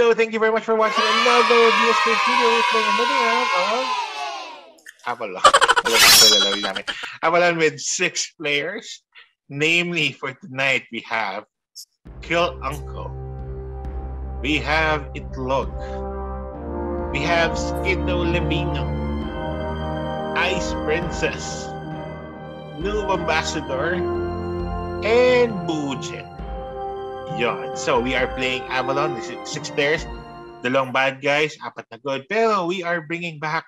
So, thank you very much for watching another Mr. Video playing another round of Avalon. Avalon with 6 players. Namely, for tonight, we have Kill Uncle. We have Itlog. We have Skiddo Lemino. Ice Princess. Noob Ambassador. And Bujin. Yon. So, we are playing Avalon. This is 6 players. Dalawang bad guys, 4 na good. Pero we are bringing back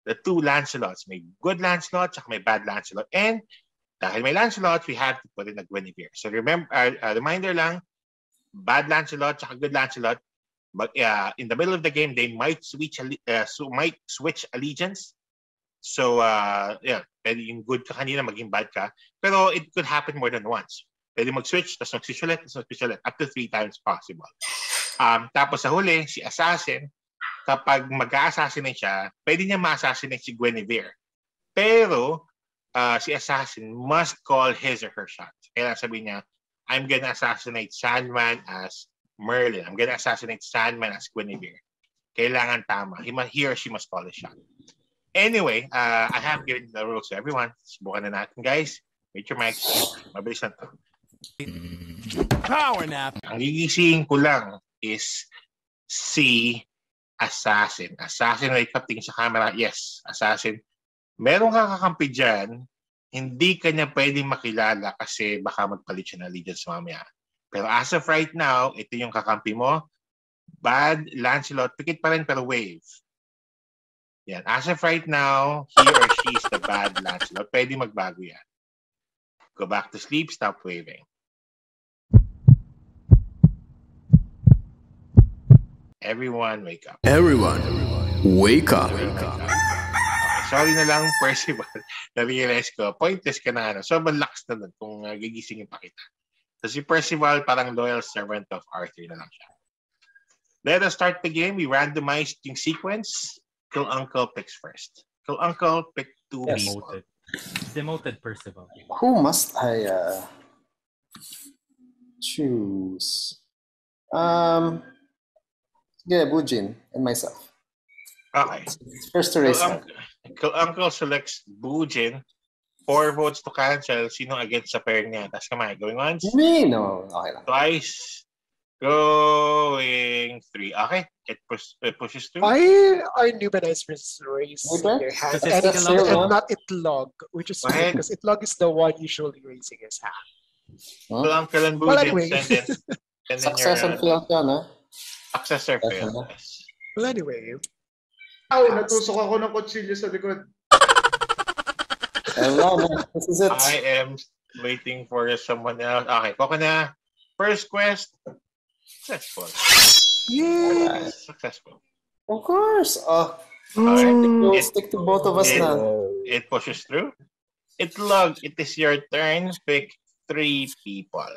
the 2 Lancelots. May good Lancelot, saka may bad Lancelot. And dahil may Lancelot, we have to put in a Guinevere. So remember, reminder lang, bad Lancelot, saka good Lancelot, but in the middle of the game, they might switch allegiance. So, pwede yung good ka kanina, maging bad ka. Pero it could happen more than once. Pwede mag-switch, tapos mag-switch ulit, up to 3 times possible. Tapos sa huli, si Assassin, kapag mag-a-assassinate siya, pwede niya ma-assassinate si Guinevere. Pero, si Assassin must call his or her shot. Kaya sabihin niya, I'm gonna assassinate Sandman as Merlin. I'm gonna assassinate Sandman as Guinevere. Kailangan tama. He or she must call his shot. Anyway, I have given the rules to everyone. Subukan na natin, guys. Mute your mics. Mabilis na to. Power nap. Ang gigising ko lang is si Assassin. Assassin, wake up, tingin sa camera. Yes, Assassin. Meron kang kakampi dyan, hindi ka niya pwedeng makilala kasi baka magpalit siya ng allegiance mamaya. Pero as of right now, ito yung kakampi mo. Bad Lancelot, pikit pa rin pero wave. Yan. As of right now, he or she is the bad Lancelot. Pwede magbago yan. Go back to sleep, stop waving. Everyone wake up. Everyone wake up. Sorry na lang, Percival. Na-realize ko, pointless ka na. So, malakas na nun kung gigisingin pa kita. So, si Percival, parang loyal servant of Arthur na lang siya. Let us start the game. We randomized yung sequence. Kill Uncle picks first. Kill Uncle pick 2 people. Demoted Percival. Who must I choose? Yeah, Bujin and myself. Okay. First to raise hand. Uncle selects Bujin. 4 votes to cancel. Sino against sa pair niya? Tapos kamay. Going once? Me? No. Okay lang. Twice. Going 3. Okay. It pushes through. I knew that Ice Princess raising their hand. And not Itlog, which is weird because Itlog is the one usually raising his hand. Huh? So Uncle and Bujin. Well, anyway. Success and fail ka, no? Success or fail. Well, anyway. Natusok ako ng kutsilyo sa likod. Hello, this is it. I am waiting for someone else. Okay, Coco na. First quest. Successful. Yeah. Successful. Of course. Right. Stick to both of us now. It pushes through. Itlog, it is your turn. Pick 3 people.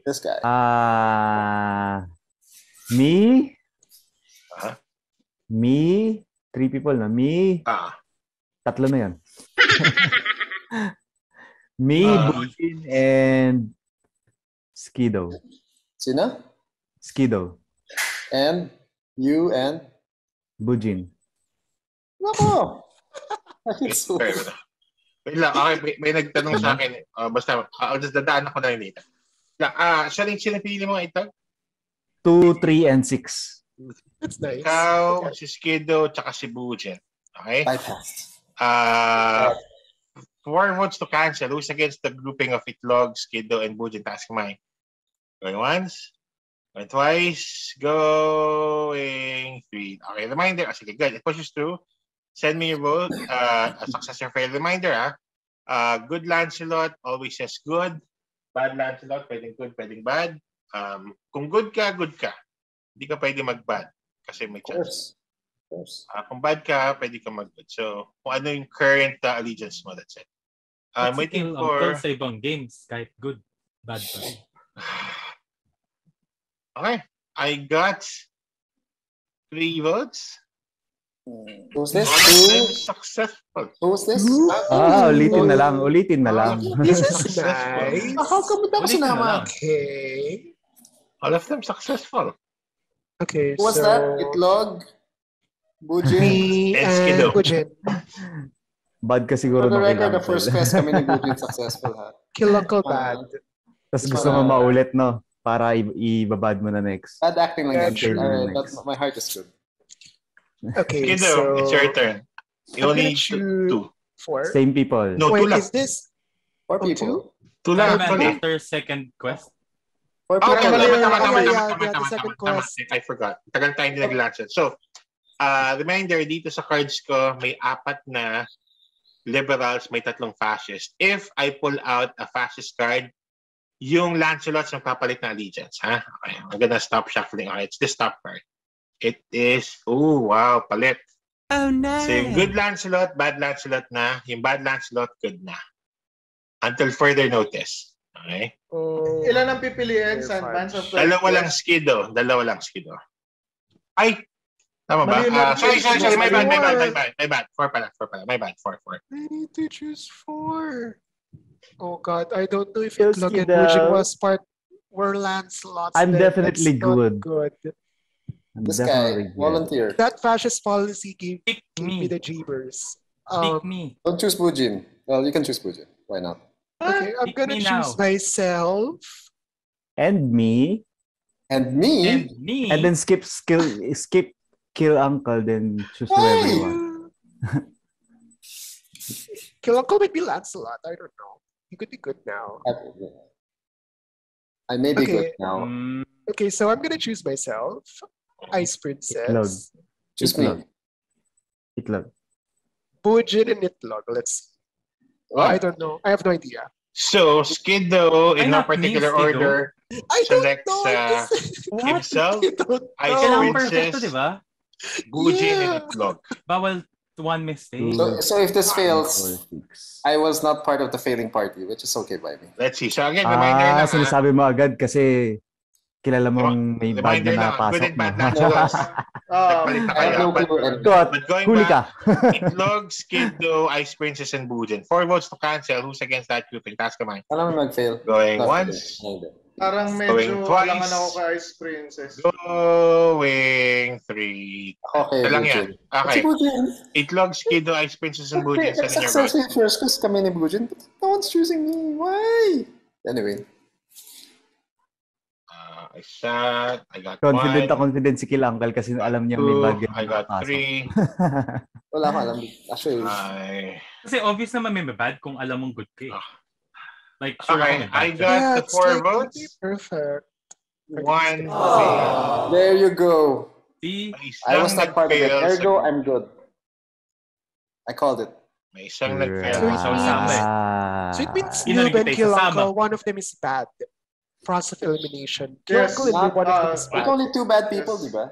This guy. Me? Huh? Me? 3 people na. Me? 3 na yan. Me, Bujin, and Skiddo. Sino? Skiddo. And you and? Bujin. Nako! Wait lang, okay, may nagtanong sa akin. Basta, dadaan ako na rin dito. Siya rin sinapili mo ito? 2, 3, and 6. That's nice. Ikaw, si Skiddo, tsaka si Bujin. Okay? I passed. 4 votes to cancel. Who's against the grouping of Itlog, Skiddo, and Bujin? Taas kamay. Going once. Going twice. Going 3. Okay, reminder. Sige, good. It pushes through. Send me your vote. A success or fail. Reminder, good Lancelot always says good. Bad Lancelot, pwedeng good, pwedeng bad. Kung good ka, good ka. Hindi ka pwede mag-bad kasi may chance. Of course. Kung bad ka, pwede ka mag-good. So, kung ano yung current allegiance mo, that's it. I'm waiting for... Sa ibang games, kahit good, bad pa. Okay. I got 3 votes. Who's this? Successful. Who's this? Ulitin na lang. This is nice. How come daw sinama? Okay. All of them successful. Okay, Who was so... that? Itlog? Bujin? Me And and Skiddo. Bujin. Bad ka siguro For the ng record, the Uncle. first quest kami ni Bujin successful, ha? Kill Uncle Bad. Tapos gusto mo maulit, no? Para ibabad mo na next. Bad acting lang yan. True. Alright, my heart is good. Okay, Skiddo, so... it's your turn. You I'm only gonna choose two. 4. Same people. No, Wait, two lang. is this... 4 Oh, people. Two lang, Tama, actually. after second quest. 4 Okay, people. tama. second quest. I forgot. Tagal tayo hindi nag-lunch. So, reminder, dito sa cards ko, may 4 na liberals, may 3 fascists. If I pull out a fascist card, yung Lancelot's magpapalit na allegiance. Ha? Okay, I'm gonna stop shuffling. Okay, it's the stop card. It is, oh wow, palit. Oh no. So yung good Lancelot, bad Lancelot na. Yung bad Lancelot, good na. Until further notice. Okay? Oh, Ilan ang pipiliin, Sandman? Sa Dalawa lang Skiddo. Ay! Tama ba? Mali- Sorry. My bad. Four. 4 pala. My bad. 4. I need to choose 4. Oh God, I don't know if Feels Itlog and good, Bujin though. was part were Lancelots. I'm then. definitely That's not good. good. I'm This definitely guy, good. volunteer. That fascist policy gave Pick me me. the jeebers. Pick me. Don't choose Bujin. Well, you can choose Bujin. Why not? Okay, I'm Pick gonna me choose now. myself. And me. And me? And me. And then skip kill Uncle, then choose whoever you want. Kill Uncle might be Lancelot. I don't know. He could be good now. I may be Okay. good now. Okay, so I'm gonna choose myself. Ice Princess. Choose me. Itlog. Bujin and Itlog. Let's see. I don't know. I have no idea. So, Skiddo, in Why no not me, particular Skiddo? order, I don't selects know. himself, I don't Ice know. Kailangan perfecto, Princess, di ba? Bujin, Yeah. and Itlog. Bawal one mistake. So if this fails, 4, 6. I was not part of the failing party, which is okay by me. Let's see. So, again, reminder lang. Sinasabi mo agad kasi kilala mong may bad Reminder na lang. Good napasok and mo. bad Lancelots. Nagpalit na I have kayo. no clue. And But going Huli back, ka. Itlog, Skiddo, Ice Princess, and Bujin. 4 votes to cancel. Who's against that grouping? Task kamay. alam mo mag-fail. Going No, once. hindi. Parang Going medyo twice. alangan ako kay Ice Princess. Going 3. Okay, Ito lang Bujin. yan. Okay. Si Bujin. Itlog, Skiddo, Ice Princess, and Bujin. Okay, Send in your successful votes. first because kami ni Bujin, but no one's choosing me. Why? Anyway. I shot. I got Confident 1. confident si Kill Uncle kasi alam niya may 2. bad I got 3. Wala ko alam. Actually, Kasi obvious naman may bad kung alam mong good ka. Like, sure Okay, ako may I bad ka. got the it's 4 like votes. perfect. 1 fail. there you go. See? May I was isang not part of it. nag-fail Ergo, sa- I'm good. I called it. May isang nag-fail. So it sa- means- So it means Yun ang Noob and nagtitay Kill sa Uncle, sama. one of them is bad. Process of elimination. Kill Yes, Uncle and Noob, one of them is It's bad. only 2 bad people, di ba?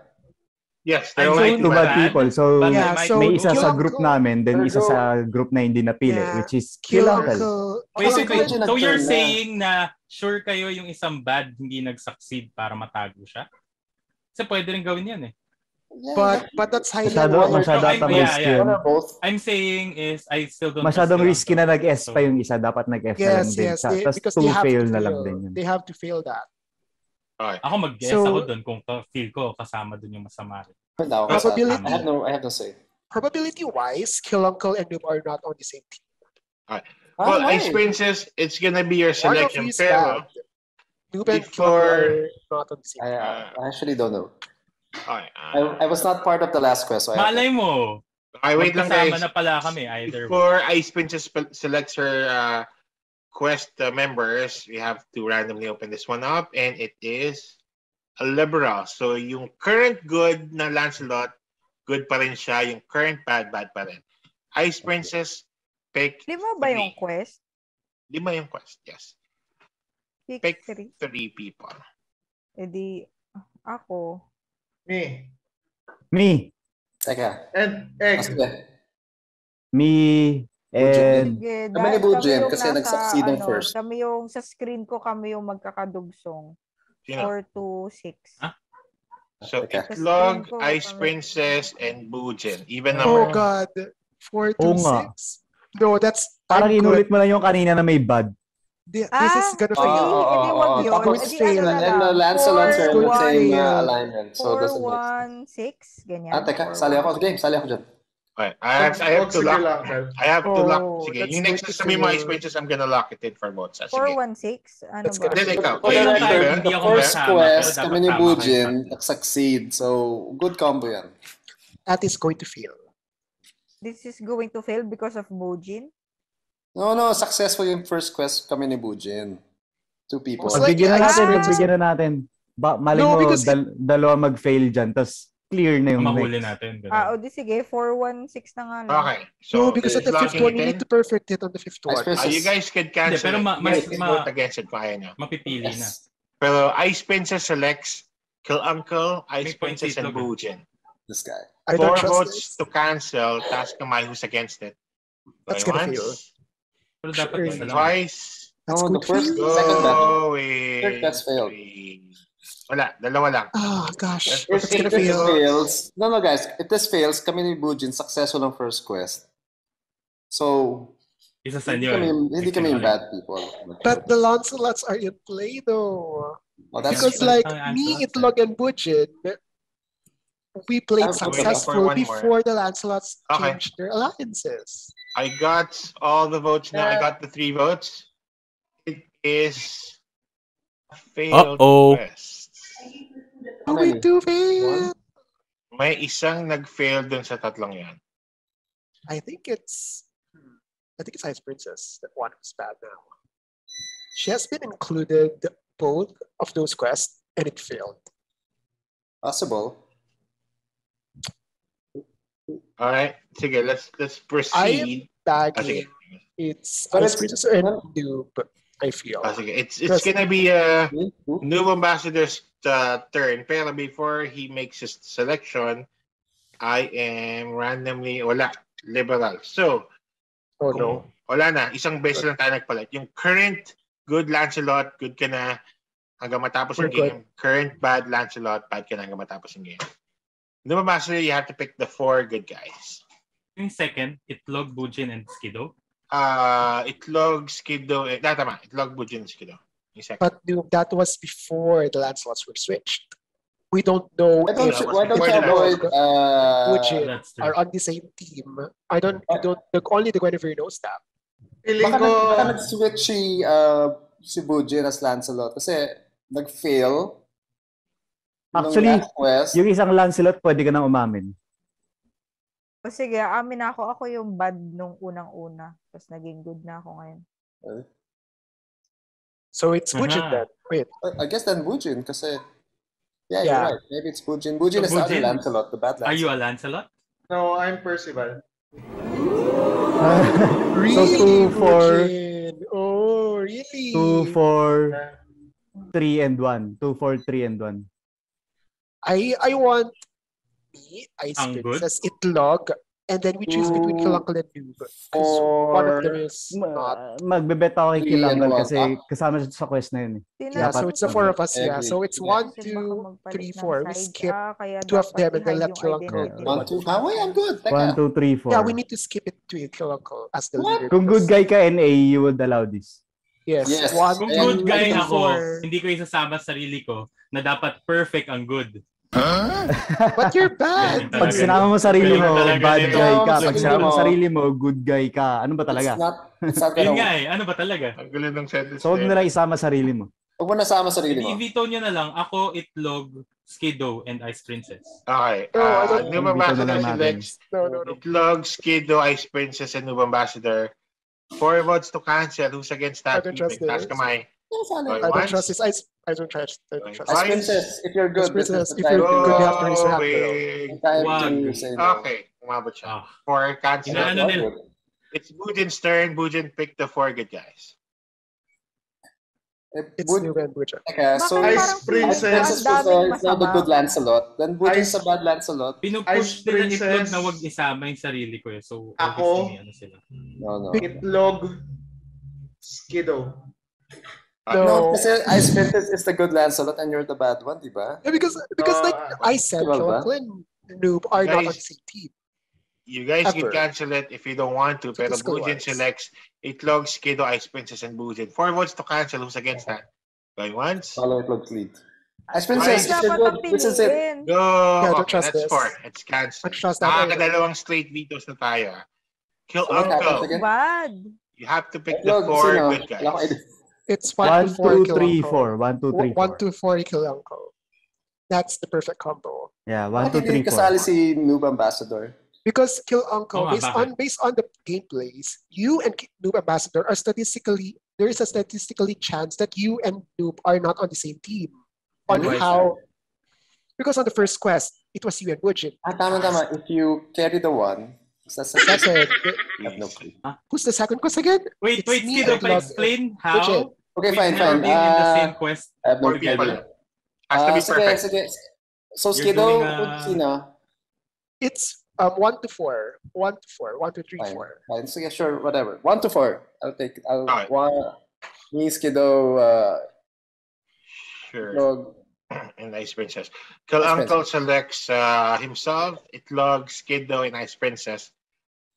Yes, I'm they're going right. Two to bad bad. people. So, But Yeah, might so may isa Kill sa Uncle- group namin, then isa Ergo- sa group na hindi napili, Yeah. which is Kill Kill Uncle. Uncle. Wait. Kasi So you're nag-turn na. saying na sure kayo yung isang bad hindi nag-succeed para matago siya? Kasi pwede rin gawin yan eh. Yeah, But that's highly Masyado Okay, atang yeah, risky yeah. yun. one or both. I'm saying is I still don't Masyadong trust risky Kill na Uncle. nag-S pa yung isa. Dapat nag-F na lang Yes, din yes. siya. Tapos Because they 2 have fail to na fail. lang din yun. They have to fail that. Okay. Ako mag-guess So- ako doon kung feel ko kasama doon yung masama rin. No, Probability- I have no say. Probability-wise, Kill Uncle and Noob are not on the same team. Well, why? Ice Princess, it's gonna be your One of selection. you is Pero, bad. Noob and Kill Uncle before- are not on the same team. I actually don't know. okay. I was not part of the last quest, so I have Malay mo. Okay, wait lang Magkasama guys. na pala kami either way. Before Ice Princess selects her quest members, we have to randomly open this one up, and it is a liberal. So yung current good na Lancelot, good pa rin siya. Yung current bad pa rin. Ice Princess, pick 5 ba yung 3. quest? 5 yung quest, yes. Pick Pick 3. 3 people. E di, ako. Me. Me. Teka. And Egg. Sige. Me. And Sige, Kami ni dahil Bujin, yung kasi nasa, nag-succeed ang first. Kami yung, sa screen ko, kami yung magkakadugsong. Sino? 4 to 6. Ah? So, Okay. Itlog, Sa screen ko, Ice kami- Princess, and Bujin. Even Oh number. God. 4 Oo to nga. 6? No, that's... parang I'm good. inulit mo lang yung kanina na may bad. This is gonna fail. Hindi, wag yun. Tapos fail. And Lancelot are in the same alignment. So it doesn't 4-1-6, ganyan. Teka, sali ako. Game, sali ako dyan. Okay. I have to lock. I have to lock. Sige, that's yung next good to sabi mo fail. Ice Princess, I'm gonna lock it in for both. Sige. 4-1-6? Ano That's ba? good. Then ikaw. For the Ayun, record, hindi the ako first kasama, quest, pero kami ni dapat tama Bujin, nag-succeed. So, good combo yan. That is going to fail. This is going to fail because of Bojin? No, successful yung first quest kami ni Bujin. 2 people. Most likely, Pagbigyan na natin. Malay mo, because dalawa mag-fail dyan, tapos clear na yung Mahuli next. natin. O di sige, 4-1-6 na nga lang. Okay. No, So, because at the fifth one, you need to perfect it on the fifth one. you guys can cancel Hindi, pero it. You guys can vote against it kung ayaw nyo. Mapipili na. Yes. Pero Ice Princess selects Kill Uncle, Ice May point Princess, and dito. Bujin. This guy. I 4 don't trust votes this. to cancel, task Kamay who's against it. That's Going gonna fail. once, Pero dapat Sure. isa lang. twice. That's good the first, fail. second battle. Going Third quest failed. Wala, dalawa lang. Oh, gosh. If That's gonna If this fail. fails, no guys, if this fails, kami ni Bujin, successful ang first quest. So, Isa sa hindi inyo. kami yung bad people. But the Lancelots are in play, though. Oh, that's Because, true. like, Ang me, Lancelots, Itlog, and Bujin, we played I'm successful waiting for one more. before the Lancelots Okay. changed their alliances. I got all the votes now. I got the 3 votes. It is a failed quest. Oh, we do fail. May isang nag-fail dun sa tatlong yan. I think it's Ice Princess, that one who's bad now. She has been included both of those quests, and it failed. Possible. Alright, sige, let's I proceed. am Sige. bagging. It's But Ice it's- Princess and Noob, I feel. Sige. It's Because- gonna be New Ambassador's turn. Pero before he makes his selection, I am randomly, liberal. So, Oh no. wala na. Isang beses lang tayo nagpalit. Yung current good Lancelot, good ka na hanggang matapos yung We're game. Current bad Lancelot, bad ka na hanggang matapos yung game. New Ambassador, you have to pick the 4 good guys. Yung second, Itlog, Bujin, and Skido. Itlog, Skido, tama. Itlog, Bujin, Skido. Yung second. But Noob, that was before the Lancelots were switched. We don't know Why don't if you, why don't you Why not? avoid Bujin That's true. are on the same team. Only the Guinevere knows that. Feeling baka ko, nag-switch si Bujin as Lancelot kasi nag-fail nung Actually, last quest. yung isang Lancelot, pwede ka nang umamin. O sige, amin na ako. Ako yung bad nung unang-una. Tapos naging good na ako ngayon. So it's Bujin Aha. then. Wait. I guess then Bujin kasi Yeah. you're right. Maybe it's Bujin. Bujin So is the other Bujin- Lancelot, the bad Are you Lancelot. a Lancelot? no, I'm Percival. Really, 2, 4, Bujin? Oh, really? 2, 4, 3, and 1. 2, 4, 3, and 1. I want me, Ice Ang good? Princess, Itlog, and then we choose between Kiluncle and Noob. Because one of them is not. Magbebet ako kay 3 and Kilangal 1. kasi kasama siya sa quest na yun. Yeah, so it's the 4 of us. I Yeah, agree. so it's Yeah. 1, Kasi 2, baka magpalit 3, ng 4. We side. skip Kaya 2 of dapat them and then i-hide let yung Kiluncle. identity. 1, 2. Wait, I'm good. 1, 2, 3, 4. Yeah, we need to skip it to Kiluncle as the leader. Kung good guy ka NA, you would allow this. Yes, Yes. 1, Kung Ayan, good guy and ako, 4. hindi ko isasama sa sarili ko na dapat perfect ang good. But you're bad. Pag sinama mo sarili mo, Talaga bad nito. guy ka. Pag Sarili sinama mo mo. sarili mo, good guy ka. Ano ba talaga? It's not Yun gonna nga eh, ano ba talaga? Ang gulo ng sentence. So, huwag mo na lang isama sarili mo. Huwag mo nasama sarili mo. I-veto nyo na lang, ako, Itlog, Skido, and Ice Princess. Okay. No, I don't- New Dito na Ambassador lang natin. selects No. Itlog, Skido, Ice Princess, and New Ambassador. 4 votes to cancel. Who's against I that? don't trust Task this. Kamay. I don't trust this. I don't trust. Twice. Ice Princess, if you're good, Ice Princess, this is the if you're time good, to- you have to raise your hand, Going time Wag. to say no. Okay, umabot siya. Ah. For cancel. Inaano nila? It's Bujin's turn. Bujin picked the 4 good guys. It's Would- Noob and Bujin. Okay, so Bakit Ice parang Princess feeling ko Princess ang was daming is not the masama? good Lancelot. Then Bujin Ice- sa bad Lancelot. Pinupush Ice nila Itlog Princess. na wag isama yung sarili ko eh. So, Ako? obviously, ano sila. No. Itlog, Skido. No, kasi Ice Princess is the good Lancelot and you're the bad one, di ba? Yeah, because like I said, Well, Kiluncle and Noob are not on Guys. the same team. You guys can Ever. cancel it if you don't want to, pero Bujin Statistical-wise. selects Itlog, Skido, Ice Princess, and Bujin. 4 votes to cancel. Who's against that? Going once? Follow Itlog's lead. Ice Hindi Princess, if you're dapat good, this is it. piliin. Go! Yeah, don't Okay, trust that's this. 4. It's canceled. Don't trust that either. Nakakadalawang straight vetoes na tayo. Kill So what happens Uncle. again? Bad. You have to pick the Itlog, 4 sino? good Wala akong guys. idea. It's 1, 1 to 4 2, kill 3, uncle. 4. 1, 2, 3, 1 4. to 4 kill uncle. That's the perfect combo. Yeah, 1, Bakit 2, hindi 3, 4. kasali si Noob Ambassador? Because kill uncle, Oo nga, based on the gameplays, you and Noob Ambassador are there is a statistically chance that you and Noob are not on the same team. On Why is how because on the first quest, it was you and Bujin. Tama. If you carry the one, that's That's it. I have no clue. Who's the second quest again? Wait, It's me Skido, and pa Itlog. explain Bujin. how Okay, we've fine. never been in the same quest. I have no 4 people. idea. Has to be Sige, perfect. sige. So, You're Skido, doing, sino? It's 1 to 4. 1 to 4. 1 to 3, Fine. 4. Fine. Sige, sure, whatever. 1 to 4. Alright. Me, Skido, Sure. Itlog. And Ice Princess. Kill Ice Uncle selects himself, Itlog, Skiddo, and Ice Princess.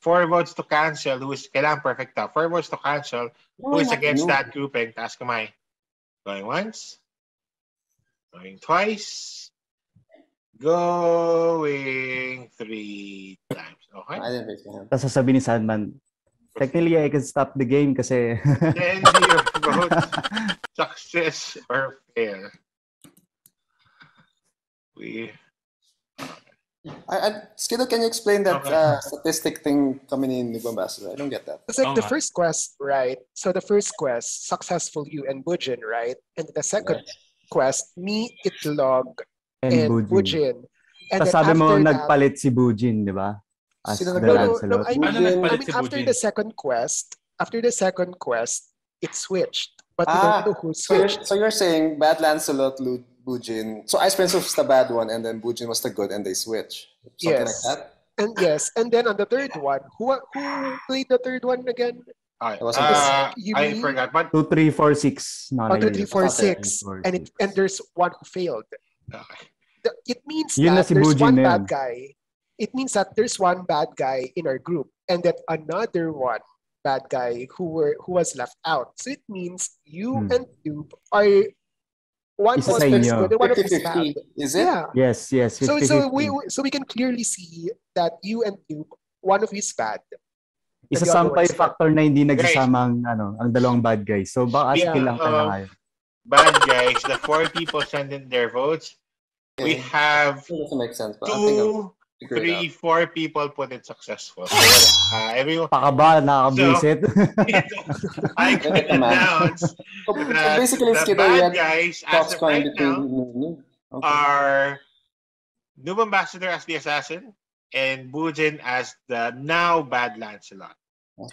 4 votes to cancel. Kailangan perfect ta. 4 votes to cancel. Who is against that grouping? Taas kamay. Going once. Going twice. Going 3 times. Okay? I didn't raise my hand. Tapos sasabihin ni Sandman, technically, I can stop the game kasi... Then your vote, success or fail. Skido, can you explain that Okay. statistic thing coming in Noob Ambassador? I don't get that. It's like Oh the my. first quest, right? So the first quest, successful you and Bujin, right? And the second quest, me, Itlog, and Bujin. And Tapos then sabi mo, after that- nagpalit si Bujin, di ba? As Sino the nagpalit? Lancelot. I mean, Paano nagpalit si after Bujin? the second quest, it switched. But we don't know who switched. So you're saying bad Lancelot, Bujin. So Ice Prince was the bad one, and then Bujin was the good, and they switch. Something Yes. like that. And then on the third one, who played the third one again? Alright. It was you I mean- forgot. But 2, 3, 4, 6. 1, 2, 3, 4, 6. Okay. And there's one who failed. okay. It means Yun na that si there's Bujin one na yun. bad guy. It means that there's one bad guy in our group, and that another one bad guy who was left out. So it means you and Noob are one Isa was sa inyo. good and one of us 50-50, bad. is it? Yeah. Yes, 50, So we can clearly see that you and Noob, one of you is bad. Isa the other sampay one is factor na hindi nagsasama ang dalawang bad guys. So baka Yeah, skill lang ka na kayo. bad guys, the 4 people sent in their votes. We have It doesn't make sense, but I think I'll 2, figure it 3, 4 people put it successful. So, everyone, Pakaba, nakakabisit. I can announce So that basically, the Skido, you bad had guys, Tops as of coin right between now, Noob. Okay. are Noob Ambassador as the assassin and Bujin as the now bad Lancelot.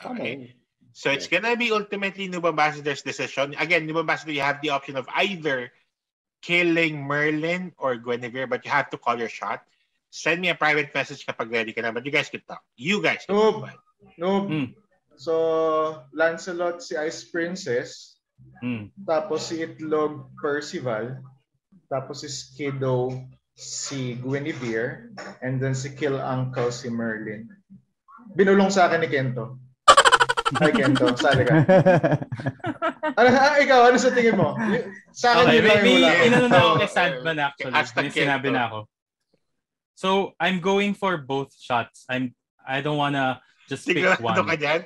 Okay. So it's gonna be ultimately Noob Ambassador's decision. Again, Noob Ambassador, you have the option of either killing Merlin or Guinevere, but you have to call your shot. Send me a private message kapag ready ka na, but you guys can talk. You guys can Noob. talk. Noob. Hmm. So, Lancelot si Ice Princess. Tapos si Itlog Percival. Tapos si Skido si Guinevere. And then si Kill Uncle si Merlin. Binulong sa akin ni Kento. Hi Kento, sali ka. Ikaw, ano sa tingin mo? Sa akin Okay, yun lang yung hula ko. inano na ako kay Sandman actually. Hashtag May sinabi Kento. na ako. So, I'm going for both shots. I don't wanna just pick Sigurado one. ka dyan?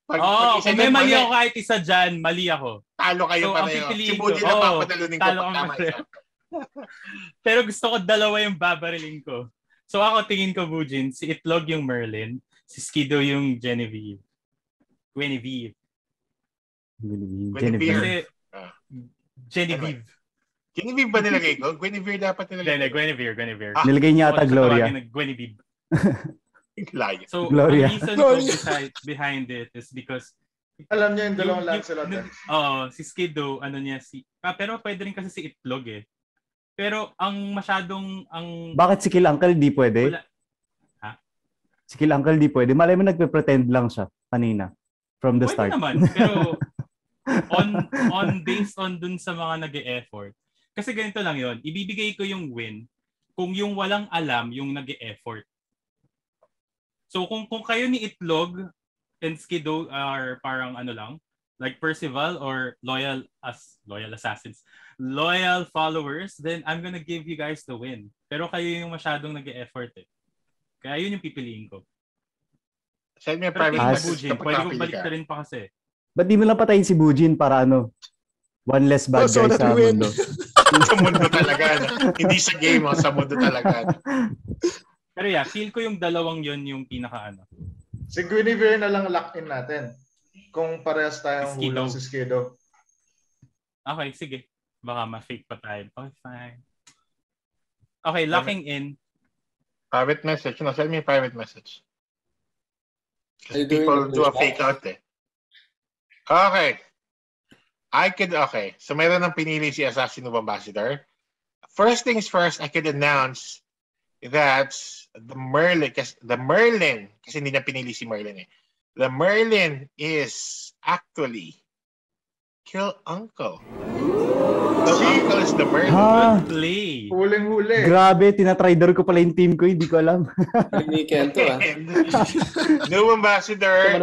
Pag isa kung may dyan, mali ako kahit isa dyan, mali ako. Talo kayo So, ang pareho. Si pipiliin Bujin ko, na papatalunin ko talo pag kami tama pareho. siya. Pero gusto ko dalawa yung babariling ko. So ako tingin ko, Bujin, si Itlog yung Merlin, si Skido yung Genevieve. Guinevere. Kasi, Ah. Genevieve. Genevieve ba nilagay ko? Guinevere dapat nilagay ko. Guinevere. Ah. Nilagay niya ata Ako Gloria. tawagin na Guinevere. Layo. So, Gloria. ang reason ko behind it is because Alam niya yung dalawang Lancelot. si Skido, pero pwede rin kasi si Itlog eh. Pero Bakit si Kill Uncle di pwede? Wala. Ha? Si Kill Uncle di pwede. Malay mo nagpe-pretend lang siya kanina. From the Pwede start. naman, pero based on dun sa mga nag-e-effort. Kasi ganito lang yon, ibibigay ko yung win kung yung walang alam yung nag-e-effort. So kung kayo ni Itlog and Skiddo are parang ano lang, like Percival or loyal assassins, loyal followers, then I'm gonna give you guys the win. Pero kayo yung masyadong nag-e-effort eh. Kaya yun yung pipiliin ko. Send me a private message. Pwede ko balik na rin pa kasi. Ba't di mo lang patayin si Bujin para one less bad guy sa mundo? Sa mundo talaga. Hindi sa game, sa mundo talaga. Pero yeah, feel ko yung dalawang yon yung pinaka Si Guinevere na lang lock-in natin. Kung parehas tayong hulang si Skiddo. Okay, sige. Baka ma-fake pa tayo. Okay, fine. Okay, locking in. Private message. Send me a private message. People do a fake out eh. Okay. Okay. So mayroon ng pinili si Assassin of Ambassador. First things first, I could announce that the Merlin, kasi hindi na pinili si Merlin eh. The Merlin is actually Kill Uncle. The Uncle is the Merlin. Play. Huling-huli. Grabe, tinatrider ko pala yung team ko, hindi ko alam. Hindi Kento New Ambassador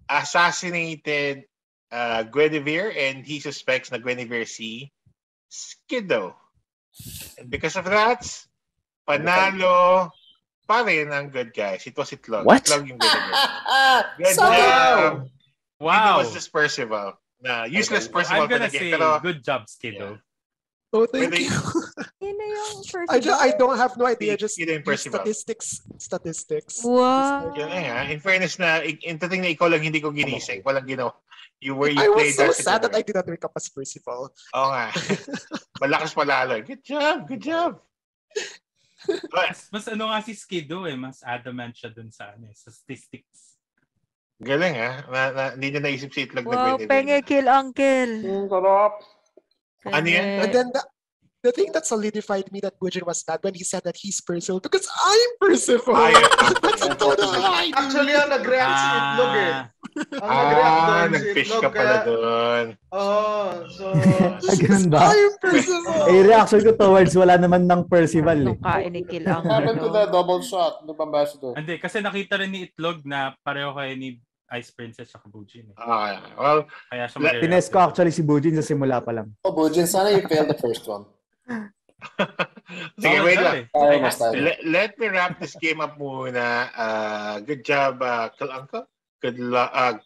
assassinated Guinevere and he suspects na Guinevere si Skiddo. And because of that, panalo pa rin ang good guys. It was Itlog. What? Itlog yung Guinevere. Good job. Wow. It was just Percival. Useless Percival. I'm gonna say good job, Skiddo. Oh, thank you. I don't have no idea. Just statistics. Wow. In fairness na, itating na ikaw lang hindi ko ginising. Walang ginawa. You I was so sad that I did not wake up as Percival. Oo nga. Malakas palalo. Good job. Mas ano nga si Skiddo eh. Mas adamant siya dun sa statistics. Galing hindi niya naisip si Itlog Wow, na penge kill uncle. Sarap. Ano yan? And then the thing that solidified me that Bujin was bad when he said that he's Percival because I'm Percival. That's a total lie. Actually, nag-react si Itlog eh. Nag-fish ka pala doon. So... Ganun ba? I'm Percival. Reaction ko towards wala naman ng Percival eh. Nung kain ni Kill Uncle. Happened to the double shot ng Ambassador. Hindi, kasi nakita rin ni Itlog na pareho kayo ni Ice Princess at Bujin. Well, kaya siya tines ko actually si Bujin sa simula pa lang. Bujin, sana you failed the first one. Sige, wait lang. Let me wrap this game up muna. Good job, Kill Uncle. Good luck.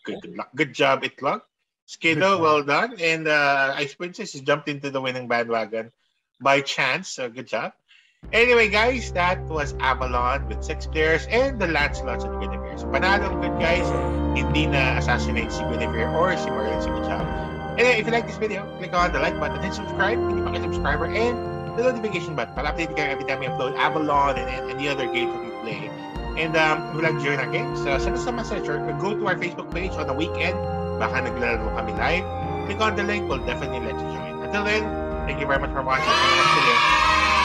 Good job, Itlog. Skiddo, well done. And Ice Princess has jumped into the winning bandwagon by chance. So good job. Anyway, guys, that was Avalon with 6 players and the Lancelots and Guinevere. So panalo ang good guys. Hindi na assassinate si Guinevere or si Merlin. So good job. Anyway, if you like this video, click on the like button and subscribe. Hindi pa kayo subscriber and the notification button para update kayo every time we upload Avalon and any other games that we play. And if you like to join our games, send us a message or go to our Facebook page on the weekend. Baka naglalaro kami live. Click on the link. We'll definitely let you join. Until then, thank you very much for watching. See you next video.